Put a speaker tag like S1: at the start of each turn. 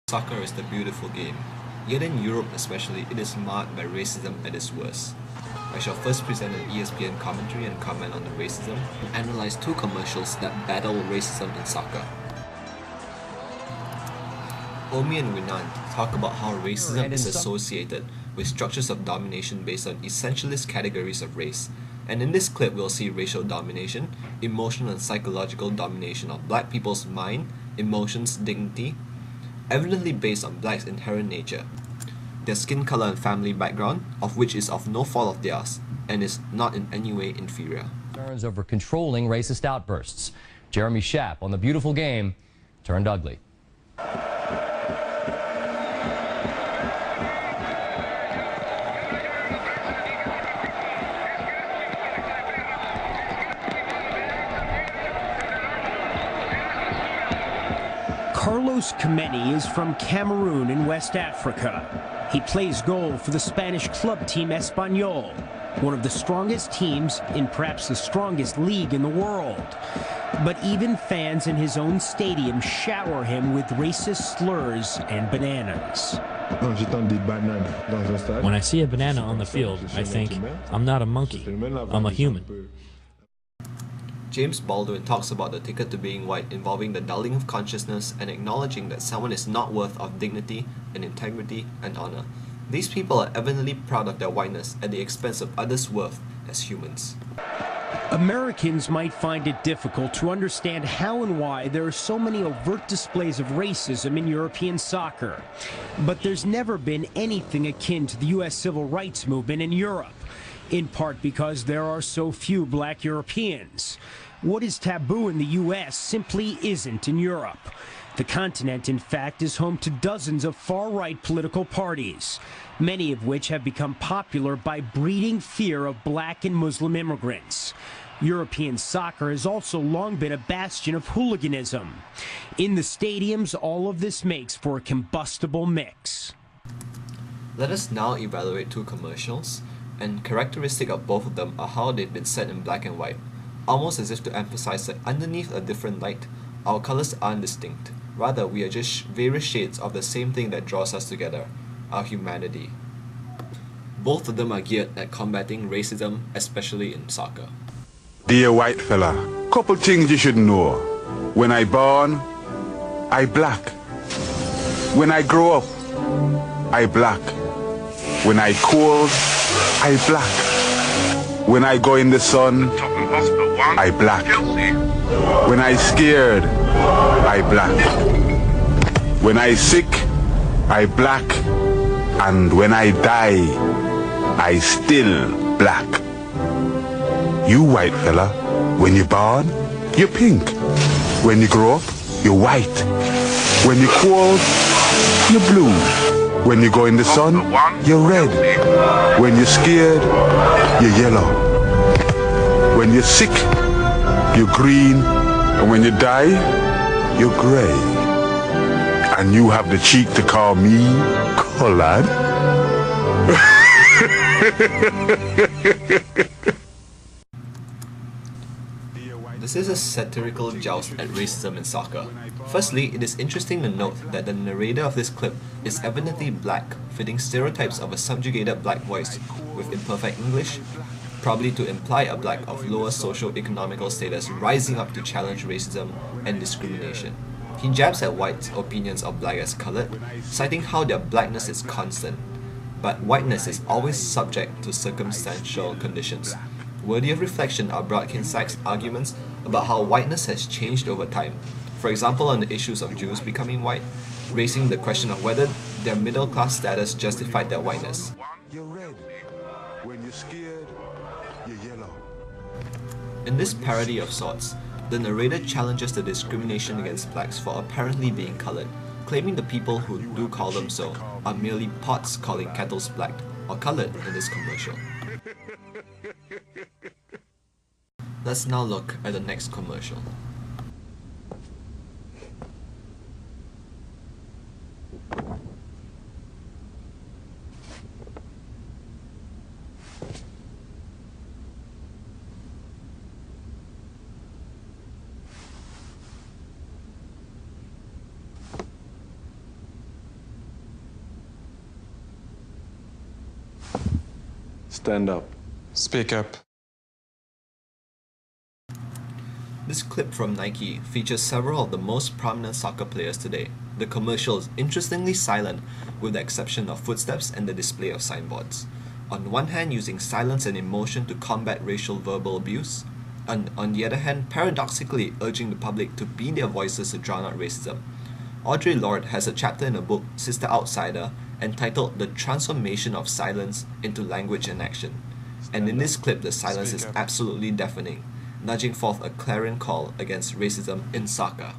S1: Soccer is the beautiful game, yet in Europe especially, it is marred by racism at its worst. I shall first present an ESPN commentary and comment on the racism, and analyze two commercials that battle racism in soccer. Omi and Winan talk about how racism is associated with structures of domination based on essentialist categories of race, and in this clip we'll see racial domination, emotional and psychological domination of black people's mind, emotions, dignity, evidently based on blacks' inherent nature, their skin color and family background, of which is of no fault of theirs, and is not in any way inferior.
S2: Concerns over controlling racist outbursts. Jeremy Schaap on the beautiful game turned ugly.
S3: Carlos Kameni is from Cameroon in West Africa. He plays goal for the Spanish club team Espanyol, one of the strongest teams in perhaps the strongest league in the world. But even fans in his own stadium shower him with racist slurs and bananas.
S4: When I see a banana on the field, I think, I'm not a monkey, I'm a human.
S1: James Baldwin talks about the ticket to being white involving the dulling of consciousness and acknowledging that someone is not worth of dignity and integrity and honor. These people are evidently proud of their whiteness at the expense of others' worth as humans.
S3: Americans might find it difficult to understand how and why there are so many overt displays of racism in European soccer. But there's never been anything akin to the U.S. civil rights movement in Europe, in part because there are so few black Europeans. What is taboo in the U.S. simply isn't in Europe. The continent, in fact, is home to dozens of far-right political parties, many of which have become popular by breeding fear of black and Muslim immigrants. European soccer has also long been a bastion of hooliganism. In the stadiums, all of this makes for a combustible mix.
S1: Let us now evaluate two commercials, and characteristic of both of them are how they've been set in black and white, almost as if to emphasize that underneath a different light, our colors aren't distinct. Rather, we are just various shades of the same thing that draws us together, our humanity. Both of them are geared at combating racism, especially in soccer.
S5: Dear white fella, couple things you should know. When I born, I black. When I grow up, I black. When I cold, I black. When I go in the sun, I black. When I scared, I black. When I sick, I black. And when I die, I still black. You white fella, when you born, you're pink. When you grow up, you're white. When you're cold, you're blue. When you go in the sun, you're red. When you're scared, you're yellow. When you're sick, you're green. And when you die, you're gray. And you have the cheek to call me colored.
S1: This is a satirical joust at racism in soccer. Firstly, it is interesting to note that the narrator of this clip is evidently black, fitting stereotypes of a subjugated black voice with imperfect English, probably to imply a black of lower socio-economical status rising up to challenge racism and discrimination. He jabs at whites' opinions of black as colored, citing how their blackness is constant, but whiteness is always subject to circumstantial conditions. Worthy of reflection are Broadkin-Sachs' arguments about how whiteness has changed over time, for example on the issues of Jews becoming white, raising the question of whether their middle-class status justified their whiteness.
S5: You're red. When you're scared, you're yellow.
S1: In this parody of sorts, the narrator challenges the discrimination against blacks for apparently being colored, claiming the people who do call them so are merely pots calling kettles black or colored in this commercial. Let's now look at the next commercial.
S6: Stand up. Speak up.
S1: This clip from Nike features several of the most prominent soccer players today. The commercial is interestingly silent, with the exception of footsteps and the display of signboards. On one hand, using silence and emotion to combat racial verbal abuse, and on the other hand, paradoxically urging the public to be their voices to drown out racism. Audre Lorde has a chapter in her book, Sister Outsider, entitled The Transformation of Silence into Language and Action. And in this clip, the silence is absolutely deafening, nudging forth a clarion call against racism in soccer.